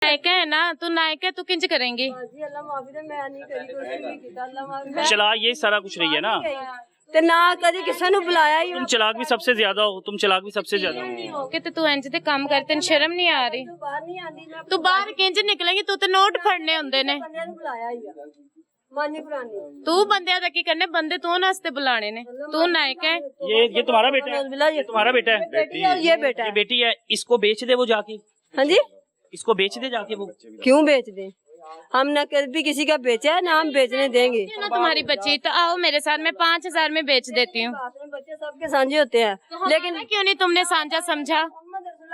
नायका है ना, तू नायका है, तू किंज करेंगी। चला ये सारा कुछ नहीं है ना, ਤੇ ਨਾ ਕਦੇ ਕਿਸੇ ਨੂੰ ਬੁਲਾਇਆ ਹੀ तुम चलाक भी सबसे ज्यादा हो, तुम चलाक भी सबसे ज्यादा हो। कि तू इंज दे काम कर, तेन शर्म नहीं आ रही। ਬਾਹਰ ਨਹੀਂ ਆਂਦੀ ਮੈਂ तू बाहर किंज निकलेगी, तू तो नोट फड़ने होंदे ने। ਬੰਦਿਆਂ ਨੂੰ ਬੁਲਾਇਆ ਹੀ ਆ ਮਾਨੀ ਪੁਰਾਣੀ तू बंदे दा की करने, बंदे तू नास्ते बुलाने ने। तू नायका है। ये तुम्हारा बेटा है, ये तुम्हारा बेटा है, बेटी और ये बेटा ये बेटी है। इसको बेच दे वो जाके, हाँ जी इसको बेच दे जाके वो। क्यों बेच दें, हम न कभी किसी का बेचा है ना हम बेचने देंगे। ना तुम्हारी बच्ची तो आओ मेरे साथ, मैं 5000 में बेच देती हूँ। बच्चे सबके साझे होते हैं लेकिन क्यों नहीं तुमने साझा समझा।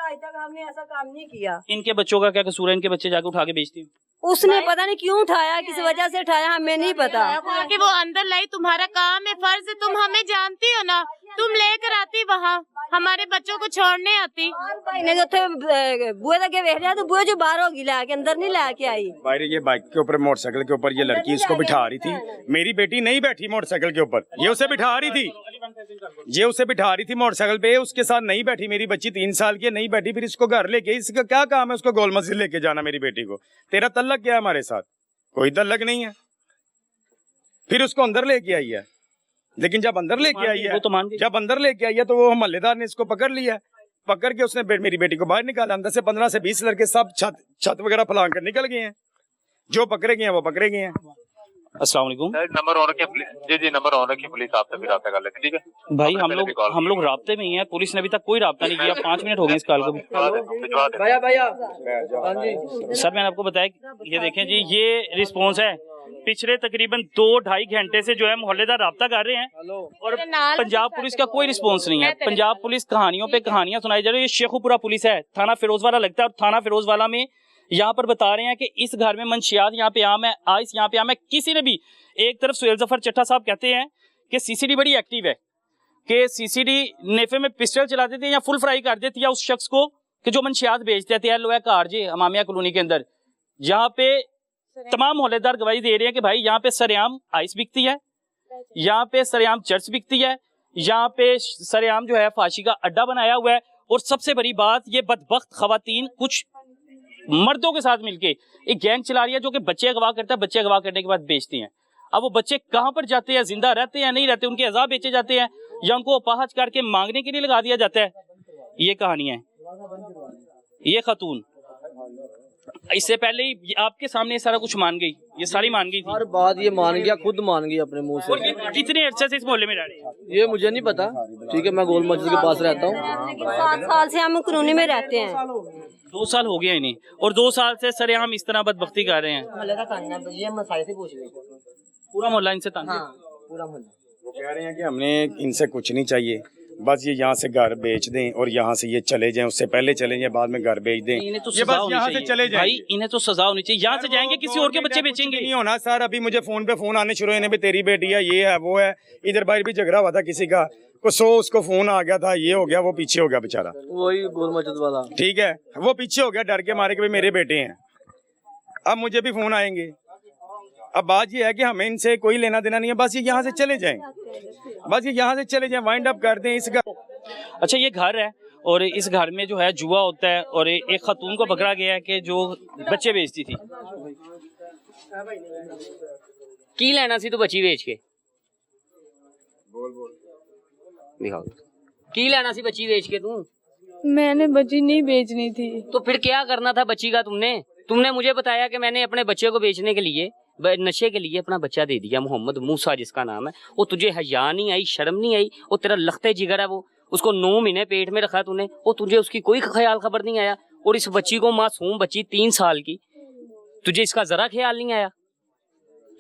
आज तक हमने ऐसा काम नहीं किया। इनके बच्चों का क्या कसूर है, इनके बच्चे जाके उठा के बेचती हूँ। उसने पता नहीं क्यों उठाया, किस वजह से उठाया हमें नहीं पता। कि वो अंदर लाई, तुम्हारा काम है, फर्ज है, तुम हमें जानती हो ना। तुम लेकर आती वहाँ, हमारे बच्चों को छोड़ने आती। भाई ने जो बुए लगे देख रहा तो बुए जो बाहर होगी लाके अंदर नहीं लाके आई। बाहर ये बाइक के ऊपर मोटरसाइकिल के ऊपर ये लड़की इसको बिठा रही थी। मेरी बेटी नहीं बैठी मोटरसाइकिल के ऊपर, ये उसे बिठा रही थी, ये उसे बिठा रही थी मोटरसाइकिल पे, उसके साथ नहीं बैठी। मेरी बच्ची 3 साल की है, नहीं बैठी। फिर इसको घर लेके, इसका क्या काम है उसको गोल मस्जिद लेके जाना मेरी बेटी को। तेरा तल्लक क्या है हमारे साथ, कोई तल्लक नहीं है। फिर उसको अंदर लेके आई है, लेकिन जब अंदर लेके आई है, जब अंदर लेके आई है तो वो मोहल्लेदार ने इसको पकड़ लिया। पकड़ के उसने मेरी बेटी को बाहर निकाला। अंदर से 15 से 20 लड़के सब छत वगैरह फलांग कर निकल गए हैं। जो पकड़े गए हैं वो पकड़े गए हैं। अस्सलाम वालेकुम। नंबर ऑन रखिए पुलिस। जी नंबर ऑन रखिए, पुलिस आपसे भी रब्ता कर लेते, ठीक है भाई हम लोग राब्ते में ही हैं, पुलिस ने अभी तक कोई राब्ता नहीं किया। 5 मिनट हो गए इस कॉल को। सर मैंने आपको बताया, ये देखें जी, ये रिस्पॉन्स है। पिछले तकरीबन 2-2.5 घंटे से जो है मोहल्लेदार राब्ता कर रहे हैं और पंजाब पुलिस का कोई रिस्पॉन्स नहीं है। पंजाब पुलिस कहानियों पे कहानियां सुनाई जा रही है। ये शेखुपुरा पुलिस है, थाना फिरोजवाला लगता है, और थाना फिरोजवाला में यहाँ पर बता रहे हैं कि इस घर में मंशियात यहाँ पे आम है, आइस यहाँ पे आम है। किसी ने भी, एक तरफ सुहेल जफर चट्टा साहब कहते हैं कि सीसीडी बड़ी एक्टिव है, कि सीसीडी नेफे में पिस्टल चला देती है या फुल फ्राई कर देती है उस शख्स को कि जो मंशियात बेच देते हैं। लोया कार जी हमामिया कॉलोनी के अंदर, यहाँ पे तमाम मोहल्लेदार गवाही दे रहे हैं कि भाई यहाँ पे सरेआम आइस बिकती है, यहाँ पे सरेआम चर्च बिकती है, यहाँ पे सरेआम जो है फांसी का अड्डा बनाया हुआ है। और सबसे बड़ी बात, ये बदबख्त खवातीन कुछ मर्दों के साथ मिलके एक गैंग चला रही है जो कि बच्चे अगवा करता है, बच्चे अगवा करने के बाद बेचती हैं। अब वो बच्चे कहाँ पर जाते हैं, जिंदा रहते हैं या नहीं रहते, उनके अज़ा बेचे जाते हैं या उनको अपाहज करके मांगने के लिए लगा दिया जाता है। ये कहानी है। ये खातून इससे पहले ही आपके सामने सारा कुछ मान गई, ये सारी मान गई थी। हर बात ये मान गया, खुद मान गई अपने मुंह और से। ये कितने अरसे से इस मोहल्ले में रह रहे हैं? ये मुझे नहीं पता, ठीक है, मैं गोल मस्जिद के पास रहता हूँ। लेकिन 7 साल से हम कॉलोनी में रहते हैं। 2 साल हो गया इन्हें, और 2 साल से सरेआम इस तरह बदबख्ती कर रहे हैं। ये मसाले से पूछ ले, पूरा मोहल्ला इनसे तंग है। पूरा मोहल्ला। वो कह रहे हैं कि हमने इनसे कुछ नहीं चाहिए, बस ये यहाँ से घर बेच दें और यहाँ से ये चले जाएं। उससे पहले चले जाएं, बाद में घर बेच दें। इन्हें तो ये सजा बस होनी यहाँ से चाहिए चले जाएं। भाई, इन्हें तो सजा होनी चाहिए। यहाँ से जाएंगे किसी और के बच्चे बेचेंगे। नहीं होना सर, अभी मुझे फोन पे फोन आने शुरू हुए, भी तेरी बेटी है, ये है, वो है। इधर बाहर भी झगड़ा हुआ था किसी का, उसको फोन आ गया था, ये हो गया, वो पीछे हो गया बेचारा। वही गोल मस्जिद वाला, ठीक है, वो पीछे हो गया डर के मारे कि भाई मेरे बेटे हैं। अब मुझे भी फोन आएंगे। अब बात ये है कि हमें इनसे कोई लेना देना नहीं है, बस ये यहाँ से चले जाएं, बस ये यहाँ से चले जाएं, वाइंड अप कर दें इस घर। अच्छा, ये घर है और इस घर में जो है जुआ होता है, और एक खातून को पकड़ा गया है कि जो बच्चे बेचती थी। की लेना सी तू बच्ची बेच के दिखाओ, की लेना सी बच्ची बेच के तू? मैंने बच्ची नहीं बेचनी थी। तो फिर क्या करना था बच्ची का? तुमने मुझे बताया कि मैंने अपने बच्चे को बेचने के लिए, नशे के लिए अपना बच्चा दे दिया, मोहम्मद मूसा जिसका नाम है। वो तुझे हया नहीं आई, शर्म नहीं आई? वो तेरा लखते जिगर है, वो उसको 9 महीने पेट में रखा तूने, वो तुझे उसकी कोई ख्याल खबर नहीं आया? और इस बच्ची को, मासूम बच्ची 3 साल की, तुझे इसका जरा ख्याल नहीं आया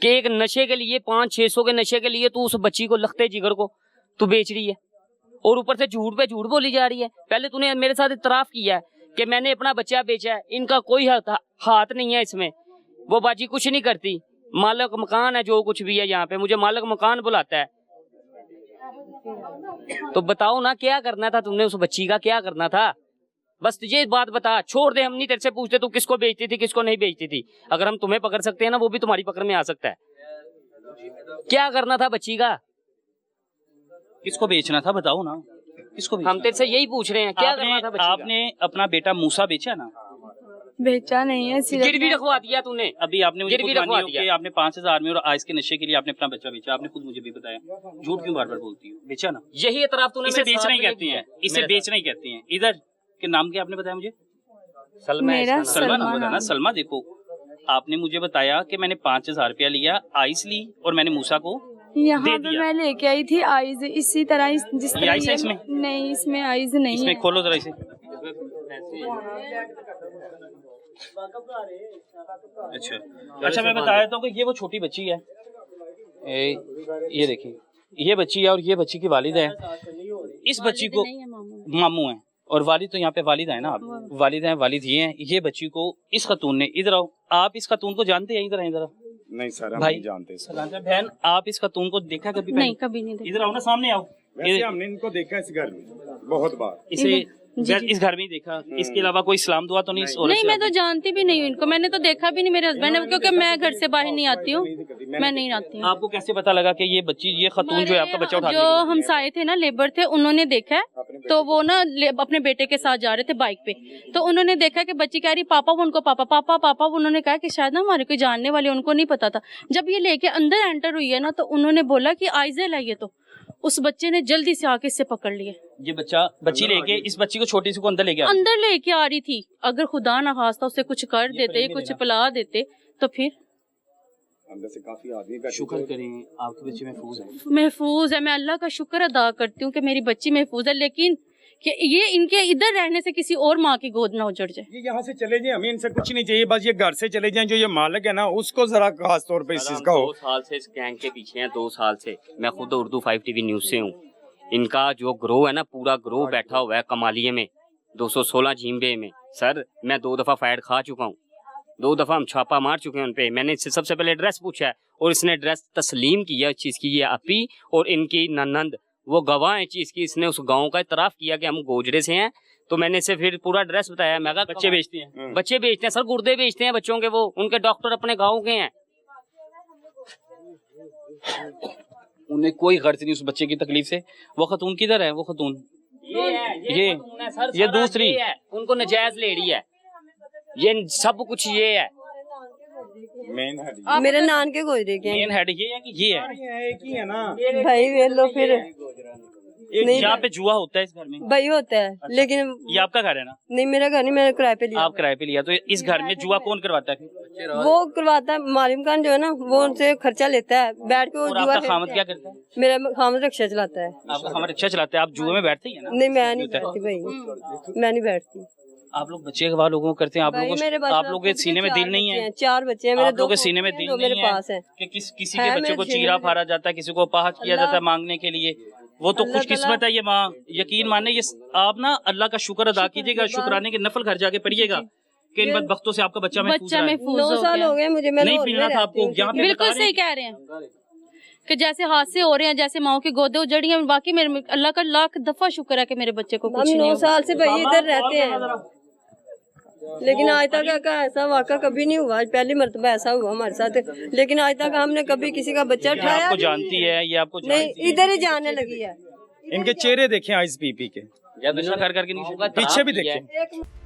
कि एक नशे के लिए, 500-600 के नशे के लिए तू उस बच्ची को, लखते जिगर को तू बेच रही है? और ऊपर से झूठ पे झूठ बोली जा रही है। पहले तूने मेरे साथ इतराफ किया है कि मैंने अपना बच्चा बेचा है, इनका कोई हाथ नहीं है इसमें, वो बाजी कुछ नहीं करती, मालिक मकान है, जो कुछ भी है यहाँ पे मुझे मालिक मकान बुलाता है। तो बताओ ना, क्या करना था तुमने? उस बच्ची का क्या करना था? बस तुझे इस बात बता, छोड़ दे, हम नहीं तेरे से पूछते तू किसको बेचती थी, किसको नहीं बेचती थी। अगर हम तुम्हें पकड़ सकते हैं ना, वो भी तुम्हारी पकड़ में आ सकता है। क्या करना था बच्ची का? किसको बेचना था बताओ ना, किसको बेचना? हम तेरे से यही पूछ रहे हैं, क्या करना था बच्ची का? आपने अपना बेटा मूसा बेचा ना? बेचा नहीं है, सिर्फ गिरवी रखवा दिया तूने। अभी आपने मुझे गिरवी खुद मानी रखवा हो दिया। कि आपने 5,000 में और आइस के नशे के लिए आपने अपना बच्चा बेचा। आपने खुद मुझे भी बताया, झूठ क्यों बार बार बोलती हो? बेचा ना। यही एतराफ तूने इसे मेरे बेचना ही साथ में कहती किया हैं, इसे मेरे बेचना ही कहती हैं। इधर के नाम क्या आपने बताया मुझे? सलमा है मेरा इसका नाम। सलमा नाम सलमा बताना। नाम। सलमा देखो, आपने मुझे बताया कि मैंने 5,000 रुपया लिया, आइस ली और मैंने मूसा को यहाँ दे पे दिया। मैं लेके आई थी आइज, इसी तरह जिस ये तरह आइस है इसमें? नहीं, इसमें आइज नहीं इसमें है। खोलो जरा इसे। अच्छा मैं बता देता हूँ कि ये वो छोटी बच्ची है। ये देखिए, ये बच्ची है और ये बच्ची की वालिद है। इस बच्ची को मामू है और वालिद तो यहाँ पे वालिद है ना, आप वालिद हैं, वालिद ये हैं। ये बच्ची को इस खतून ने, इधर आओ, आप इस खतून को जानते हैं? इधर आए जरा। नहीं सर, हम भाई नहीं जानते इसको। बहन, आप इस खतून को देखा कभी? नहीं, कभी नहीं देखा। इधर आओ ना, सामने आओ। वैसे हमने इनको देखा इस घर में बहुत बार। इसे इस घर में ही देखा, इसके अलावा कोई इस्लाम दुआ तो नहीं? इस औरत नहीं, से मैं तो जानती भी नहीं हूँ इनको, मैंने तो देखा भी नहीं। मेरे हस्बैंड ने, क्योंकि मैं घर से बाहर नहीं आती हूँ, मैं नहीं आती हूँ। आपको कैसे पता लगा कि ये बच्ची, ये खतून जो है आपका बच्चा उठा के जो लेके गई? हमसाये थे ना, लेबर थे, उन्होंने देखा है। तो वो ना अपने बेटे के साथ जा रहे थे बाइक पे, तो उन्होंने देखा कि बच्ची कह रही पापा, वो उनको पापा पापा पापा। उन्होंने कहा कि शायद ना हमारे कोई जानने वाले, उनको नहीं पता था। जब ये लेके अंदर एंटर हुई है ना, तो उन्होंने बोला कि आइजेल है ये, तो उस बच्चे ने जल्दी से आके इससे पकड़ लिया। ये बच्ची लेके, इस बच्ची को, छोटी सी को अंदर लेके आ गई। अंदर लेके आ रही थी। अगर खुदा ना खास्ता उसे कुछ कर देते, कुछ पिला देते, तो फिर अंदर से काफी आदमी बैठे शुक्र थे। करें आपके बच्चे महफूज हैं। महफूज है। मैं अल्लाह का शुक्र अदा करती हूँ कि मेरी बच्ची महफूज है, लेकिन कि ये इनके इधर रहने से किसी और माँ की गोद ना उजड़ जाए। ये यहाँ से चले जाए, हमें इनसे कुछ नहीं चाहिए, बस ये घर से चले जाएं। जो ये मालिक है ना, उसको जरा खास तौर पे इस चीज का हो। 2 साल से इस गैंग के पीछे हैं, 2 साल से। मैं खुद उर्दू 5 TV न्यूज से हूँ। इनका जो ग्रोह है ना, पूरा ग्रोह बैठा हुआ है कमालिये में, 216 झींबे में। सर, मैं 2 दफा फायर खा चुका हूँ, 2 दफा हम छापा मार चुके हैं उनपे। मैंने इससे सबसे पहले एड्रेस पूछा है और इसने एड्रेस तस्लीम किया इस चीज की। ये अपी और इनकी ननंद वो गवाह है चीज की। इसने उस गांव का इतराफ किया कि हम गोजरे से हैं। तो मैंने इसे फिर पूरा एड्रेस बताया। मैं कहा बच्चे बेचते हैं? बच्चे बेचते हैं सर, गुर्दे बेचते हैं बच्चों के। वो उनके डॉक्टर अपने गाँव के हैं। उन्हें कोई गर्ज नहीं उस बच्चे की तकलीफ से। वो खतून किधर है? वो खतून ये दूसरी है, उनको नजायज ले रही है। ये सब कुछ ये है। मेन है मेरे नान के गोजरे के मेन हेड ये है कि ये है? एक ही है ना भाई, वे लो फिर नहीं, यहाँ पे जुआ होता है इस घर में? भाई होता है, लेकिन ये आपका घर है ना? नहीं, मेरा घर नहीं, मैंने किराए पे लिया। आप किराए पे लिया, तो इस घर में जुआ कौन करवाता है? वो करवाता है मालिम खान जो है ना, वो उनसे खर्चा लेता है, बैठ के वो और जुआ आपका खामद क्या करता है? मेरा खामद रिक्शा चलाता है। आपका खामद रिक्शा चलाता है। आप जुए में बैठते ही है ना? नहीं, मैं नहीं बैठती भाई, मैं नहीं बैठती आप लोग बच्चे गवाह लोगों को करते हैं। आप भाई, मेरे लोगों बच्चे- आप लोगों के सीने में दिल नहीं है? 4 बच्चे हैं मेरे, आप 2 लोगों के सीने में दिल मेरे नहीं पास है। कि किसी है के बच्चे मेरे को सीने चीरा में। फाड़ा जाता है, किसी को अपाहज किया अल्लाह- जाता है मांगने के लिए। वो तो अल्लाह खुशकिस्मत है ये माँ। यकीन माने, ये आप ना अल्लाह का शुक्र अदा कीजिएगा, शुक्राने के नफल घर जाके पढ़िएगा कि इन बदबख्तों से आपका बच्चा महफूज बच्चा रहा है। महफूज 9 हो साल गया। हो गए मुझे, मैं नहीं लाहौर में मिलना था आपको। रहती हूँ। यहाँ पे बिल्कुल बता रहे सही हैं कह रहे हैं कि जैसे हादसे हो रहे हैं, जैसे माओ की गोदे उजड़ी हैं। बाकी मेरे अल्लाह का लाख दफा शुक्र है कि मेरे बच्चे को कुछ हम नहीं 9 हुआ। साल से भाई इधर रहते हैं, लेकिन आज तक का ऐसा वाक़ा कभी नहीं हुआ। आज पहली मर्तबा ऐसा हुआ हमारे साथ, लेकिन आज तक हमने कभी किसी का बच्चा ये उठाया आपको भी जानती है, ये आपको नहीं, इधर ही जाने लगी है। इनके चेहरे देखे आइस पी के, नशा कर करके नहीं पीछे भी देखे।